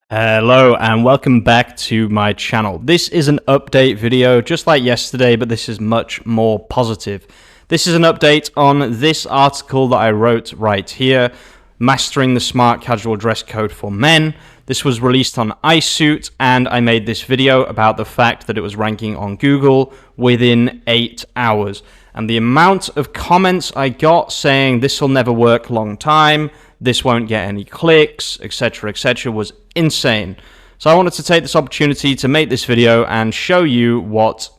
Hello and welcome back to my channel. This is an update video just like yesterday, but this is much more positive. This is an update on this article that I wrote right here, Mastering the Smart Casual Dress Code for Men. This was released on IsuiT, and I made this video about the fact that it was ranking on Google within 8 hours. And the amount of comments I got saying this will never work long time, this won't get any clicks, etc., etc., was insane. So I wanted to take this opportunity to make this video and show you what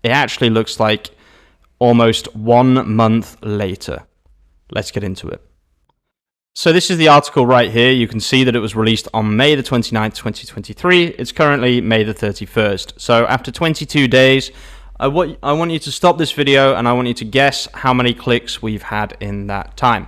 it actually looks like almost 1 month later. Let's get into it. So this is the article right here. You can see that it was released on May the 29th, 2023. It's currently May the 31st. So after 22 days, I want you to stop this video and I want you to guess how many clicks we've had in that time.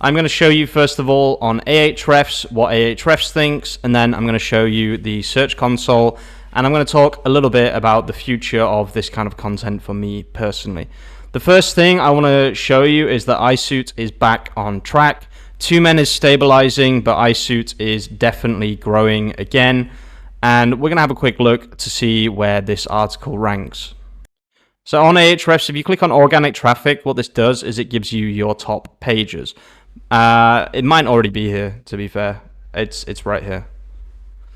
I'm going to show you first of all on Ahrefs what Ahrefs thinks, and then I'm going to show you the Search Console, and I'm going to talk a little bit about the future of this kind of content for me personally. The first thing I want to show you is that IsuiT is back on track. 2Men is stabilizing, but IsuiT is definitely growing again, and we're going to have a quick look to see where this article ranks. So on Ahrefs, if you click on organic traffic, what this does is it gives you your top pages. It might already be here, to be fair. It's right here.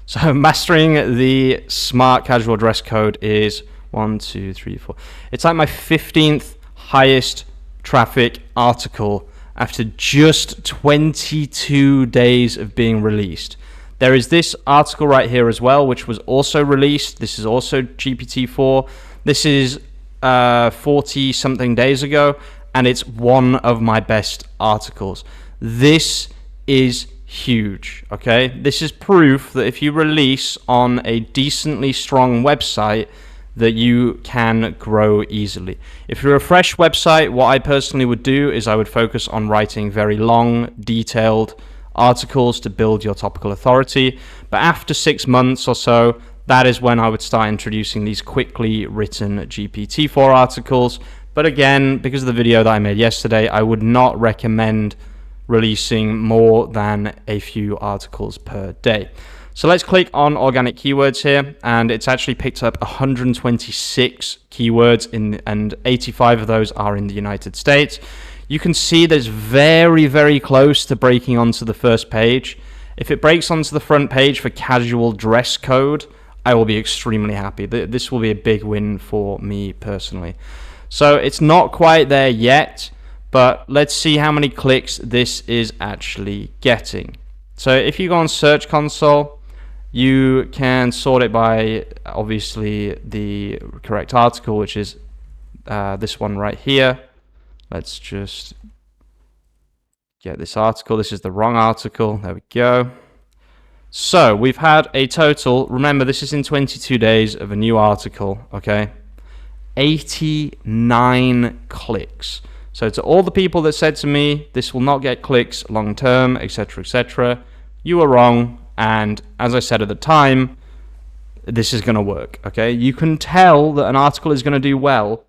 So mastering the smart casual dress code is 1, 2, 3, 4. It's like my 15th highest traffic article after just 22 days of being released. There is this article right here as well, which was also released. This is also GPT-4. This is 40 something days ago, and it's one of my best articles. This is huge, okay? This is proof that if you release on a decently strong website, that you can grow easily. If you're a fresh website, what I personally would do is I would focus on writing very long, detailed articles to build your topical authority. But after 6 months or so, that is when I would start introducing these quickly written GPT-4 articles. But again, because of the video that I made yesterday, I would not recommend releasing more than a few articles per day. So let's click on organic keywords here, and it's actually picked up 126 keywords and 85 of those are in the United States. You can see that it's very, very close to breaking onto the first page. If it breaks onto the front page for casual dress code, I will be extremely happy. This will be a big win for me personally. So it's not quite there yet, but let's see how many clicks this is actually getting. So if you go on Search Console, you can sort it by obviously the correct article, which is this one right here. Let's just get this article. This is the wrong article. There we go. So we've had a total, remember this is in 22 days of a new article, okay? 89 clicks. So to all the people that said to me, this will not get clicks long term, etc., etc., you were wrong. And as I said at the time, this is going to work, okay? You can tell that an article is going to do well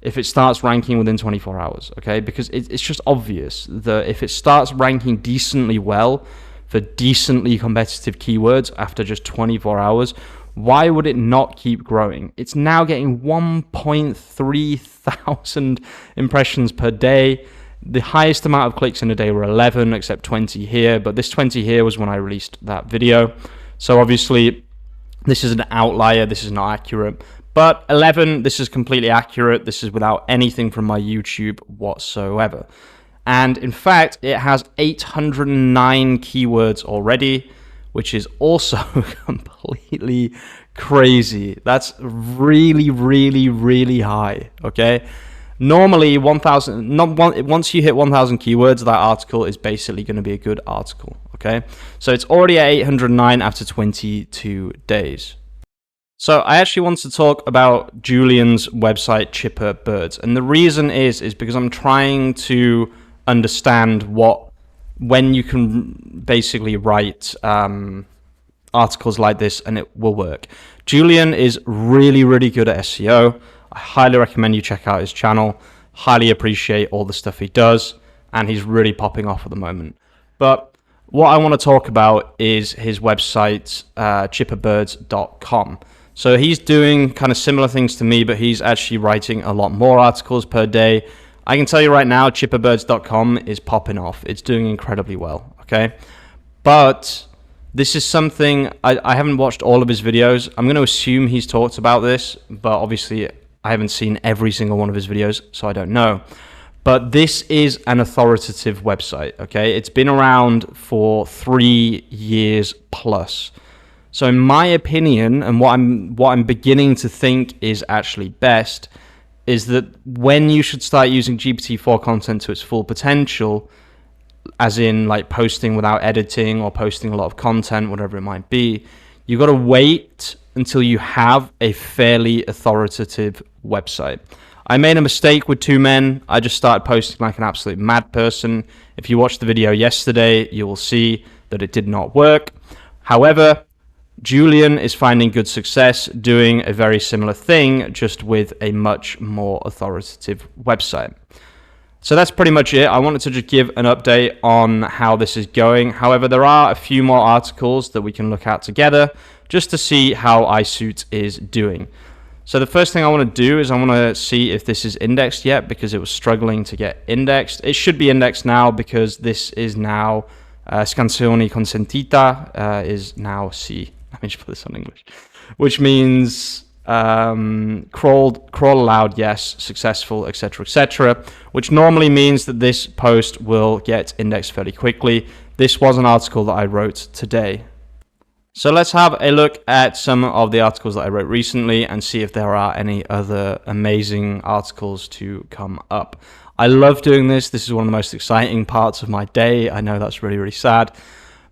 if it starts ranking within 24 hours, okay? Because it's just obvious that if it starts ranking decently well for decently competitive keywords after just 24 hours, why would it not keep growing? It's now getting 1.3 thousand impressions per day. The highest amount of clicks in a day were 11, except 20 here, but this 20 here was when I released that video. So obviously, this is an outlier, this is not accurate. But 11, this is completely accurate. This is without anything from my YouTube whatsoever. And in fact, it has 809 keywords already, which is also completely crazy. That's really, really, really high, okay? Normally, once you hit 1,000 keywords, that article is basically going to be a good article, okay? So it's already at 809 after 22 days. So I actually want to talk about Julian's website, Chipper Birds. And the reason is because I'm trying to understand when you can basically write articles like this and it will work. Julian is really, really good at SEO. I highly recommend you check out his channel. Highly appreciate all the stuff he does, and he's really popping off at the moment. But what I want to talk about is his website, chipperbirds.com. So he's doing kind of similar things to me, but he's actually writing a lot more articles per day. I can tell you right now, chipperbirds.com is popping off. It's doing incredibly well, okay? But this is something, I haven't watched all of his videos. I'm going to assume he's talked about this, but obviously I haven't seen every single one of his videos, so I don't know. But this is an authoritative website, okay? It's been around for 3 years plus. So in my opinion, and what I'm beginning to think is actually best, is that when you should start using GPT-4 content to its full potential, as in like posting without editing or posting a lot of content, whatever it might be, you got to wait until you have a fairly authoritative website. I made a mistake with 2 men. I just started posting like an absolute mad person. If you watched the video yesterday, you will see that it did not work. However, Julian is finding good success doing a very similar thing, just with a much more authoritative website. So that's pretty much it. I wanted to just give an update on how this is going. However, there are a few more articles that we can look at together just to see how IsuiT is doing. So the first thing I want to do is I want to see if this is indexed yet, because it was struggling to get indexed. It should be indexed now because this is now scansioni consentita is now C. Let me just put this on English, which means crawl allowed, yes, successful, etc., etc., which normally means that this post will get indexed fairly quickly. This was an article that I wrote today. So let's have a look at some of the articles that I wrote recently and see if there are any other amazing articles to come up. I love doing this. This is one of the most exciting parts of my day. I know that's really, really sad.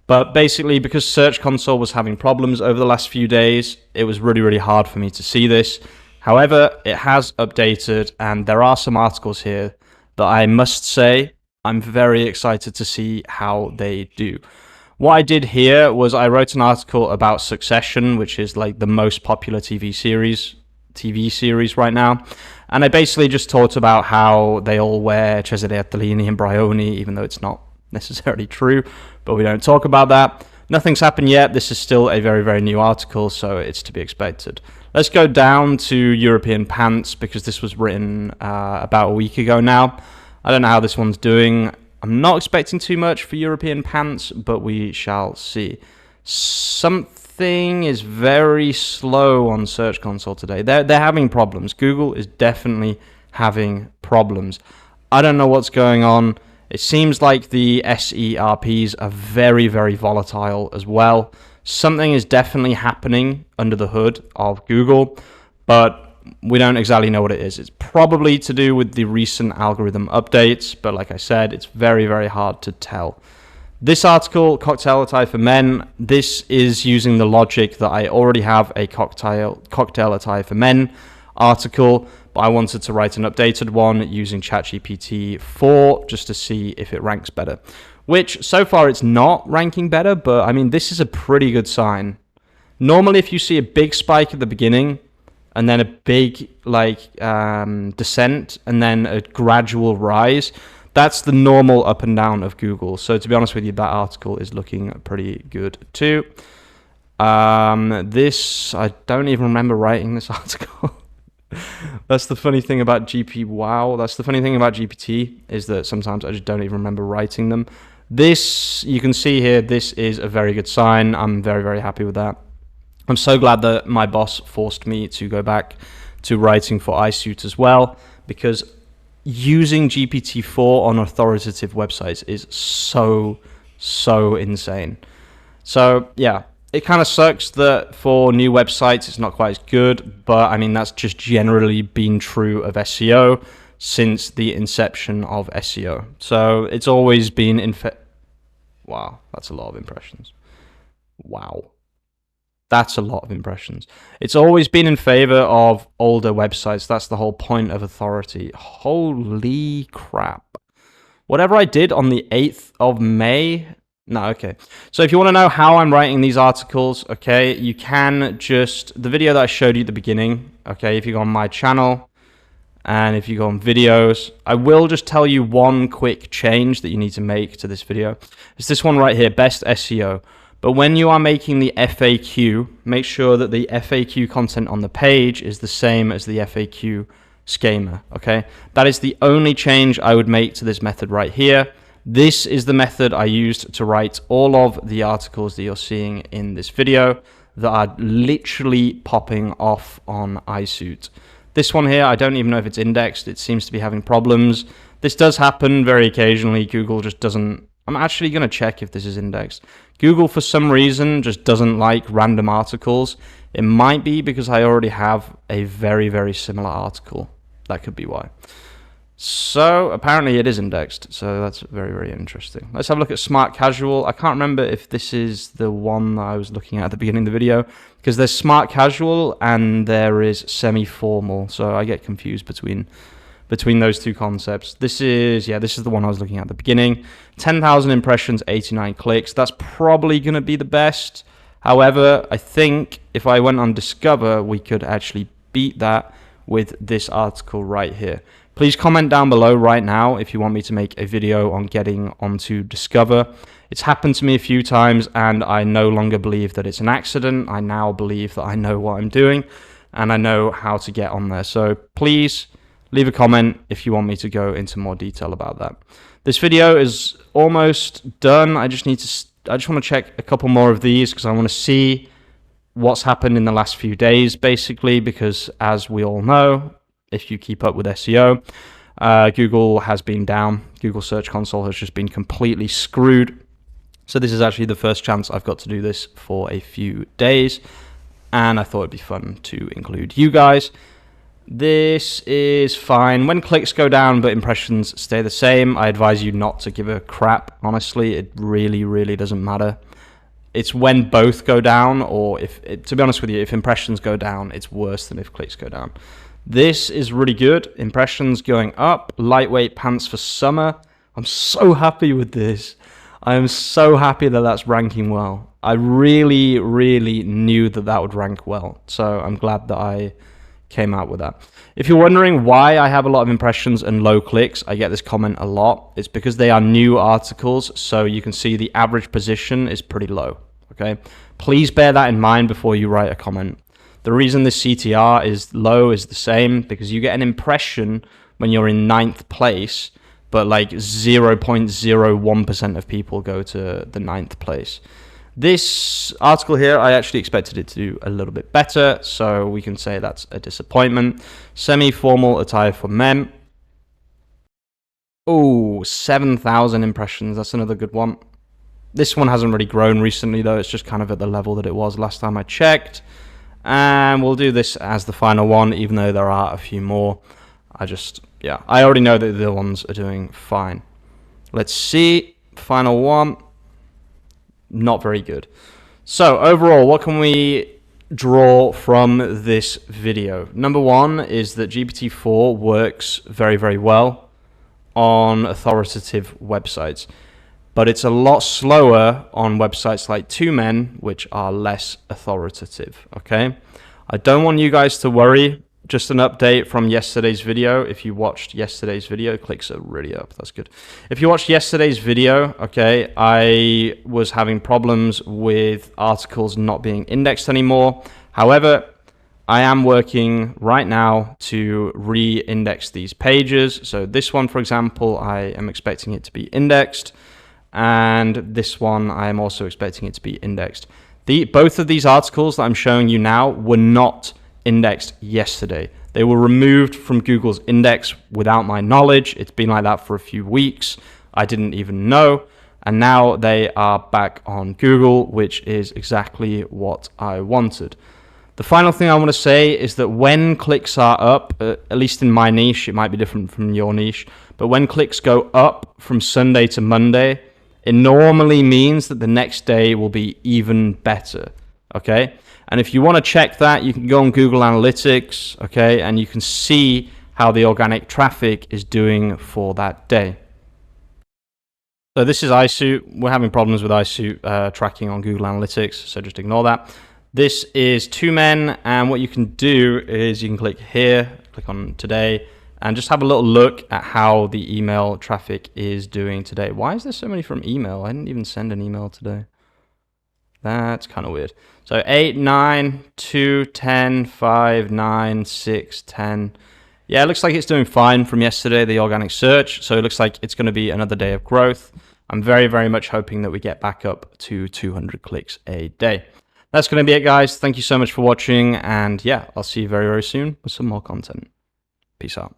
But basically, because Search Console was having problems over the last few days, it was really, really hard for me to see this. However, it has updated, and there are some articles here that I must say I'm very excited to see how they do. What I did here was I wrote an article about Succession, which is like the most popular TV series right now. And I basically just talked about how they all wear Cesare Attolini and Brioni, even though it's not necessarily true, but we don't talk about that. Nothing's happened yet. This is still a very, very new article, so it's to be expected. Let's go down to European Pants, because this was written about a week ago now. I don't know how this one's doing. I'm not expecting too much for European Pants, but we shall see. Something is very slow on Search Console today. They're having problems. Google is definitely having problems. I don't know what's going on. It seems like the SERPs are very, very volatile as well. Something is definitely happening under the hood of Google, but we don't exactly know what it is. It's probably to do with the recent algorithm updates, but like I said, it's very, very hard to tell. This article, Cocktail Attire for Men, this is using the logic that I already have a Cocktail Attire for Men article, but I wanted to write an updated one using ChatGPT 4 just to see if it ranks better. Which, so far, it's not ranking better, but I mean, this is a pretty good sign. Normally, if you see a big spike at the beginning, and then a big descent, and then a gradual rise, that's the normal up and down of Google. So to be honest with you, that article is looking pretty good too. This, I don't even remember writing this article. That's the funny thing about That's the funny thing about GPT, is that sometimes I just don't even remember writing them. This, you can see here, this is a very good sign. I'm very, very happy with that. I'm so glad that my boss forced me to go back to writing for IsuiT as well, because using GPT-4 on authoritative websites is so insane. So yeah, it kind of sucks that for new websites it's not quite as good, but I mean, that's just generally been true of SEO since the inception of SEO. So it's always been wow, that's a lot of impressions. Wow. That's a lot of impressions. It's always been in favor of older websites. That's the whole point of authority. Holy crap. Whatever I did on the 8th of May... No, okay. So if you want to know how I'm writing these articles, okay, you can just... The video that I showed you at the beginning, okay, if you go on my channel And if you go on videos, I will just tell you one quick change that you need to make to this video. It's this one right here, best SEO. But when you are making the FAQ, make sure that the FAQ content on the page is the same as the FAQ schema, okay? That is the only change I would make to this method right here. This is the method I used to write all of the articles that you're seeing in this video that are literally popping off on IsuiT. This one here, I don't even know if it's indexed. It seems to be having problems. This does happen very occasionally. Google just doesn't... I'm actually going to check if this is indexed. Google, for some reason, just doesn't like random articles. It might be because I already have a very, very similar article. That could be why. So apparently it is indexed. So that's very, very interesting. Let's have a look at smart casual. I can't remember if this is the one that I was looking at the beginning of the video, because there's smart casual and there is semi-formal. So I get confused between those two concepts. This is the one I was looking at the beginning. 10,000 impressions, 89 clicks. That's probably going to be the best. However, I think if I went on Discover, we could actually beat that with this article right here. Please comment down below right now if you want me to make a video on getting onto Discover. It's happened to me a few times and I no longer believe that it's an accident. I now believe that I know what I'm doing and I know how to get on there. So please leave a comment if you want me to go into more detail about that. This video is almost done. I just want to check a couple more of these because I want to see what's happened in the last few days, basically, because as we all know, if you keep up with SEO, Google has been down. Google Search Console has just been completely screwed. So this is actually the first chance I've got to do this for a few days, and I thought it'd be fun to include you guys. This is fine. When clicks go down but impressions stay the same, I advise you not to give a crap. Honestly, it really, really doesn't matter. It's when both go down, or to be honest with you, if impressions go down, it's worse than if clicks go down. This is really good. Impressions going up. Lightweight pants for summer. I'm so happy with this. I am so happy that that's ranking well. I really, really knew that that would rank well. So I'm glad that I came out with that. If you're wondering why I have a lot of impressions and low clicks, I get this comment a lot. It's because they are new articles. So you can see the average position is pretty low. Okay. Please bear that in mind before you write a comment. The reason this CTR is low is the same because you get an impression when you're in 9th place, but like 0.01% of people go to the 9th place. This article here, I actually expected it to do a little bit better, so we can say that's a disappointment. Semi-formal attire for men. Oh, 7,000 impressions. That's another good one. This one hasn't really grown recently, though. It's just kind of at the level that it was last time I checked. And we'll do this as the final one, even though there are a few more. I already know that the ones are doing fine. Let's see. Final one. Not very good. So overall, what can we draw from this video? Number one is that GPT-4 works very, very well on authoritative websites, but it's a lot slower on websites like 2Men, which are less authoritative, okay? I don't want you guys to worry. Just an update from yesterday's video. If you watched yesterday's video, clicks are really up. That's good. If you watched yesterday's video, okay, I was having problems with articles not being indexed anymore. However, I am working right now to re-index these pages. So this one, for example, I am expecting it to be indexed. And this one, I am also expecting it to be indexed. Both of these articles that I'm showing you now were not indexed yesterday. They were removed from Google's index without my knowledge. It's been like that for a few weeks. I didn't even know. And now they are back on Google, which is exactly what I wanted. The final thing I want to say is that when clicks are up, at least in my niche, it might be different from your niche, but when clicks go up from Sunday to Monday, it normally means that the next day will be even better, okay? And if you want to check that, you can go on Google Analytics, okay, and you can see how the organic traffic is doing for that day. So this is IsuiT. We're having problems with IsuiT tracking on Google Analytics, so just ignore that. This is 2Men, and what you can do is you can click here, click on today, and just have a little look at how the email traffic is doing today. Why is there so many from email? I didn't even send an email today. That's kind of weird. So 8, 9, 2, 10, 5, 9, 6, 10. Yeah, it looks like it's doing fine from yesterday, the organic search. So it looks like it's going to be another day of growth. I'm very, very much hoping that we get back up to 200 clicks a day. That's going to be it, guys. Thank you so much for watching. And yeah, I'll see you very, very soon with some more content. Peace out.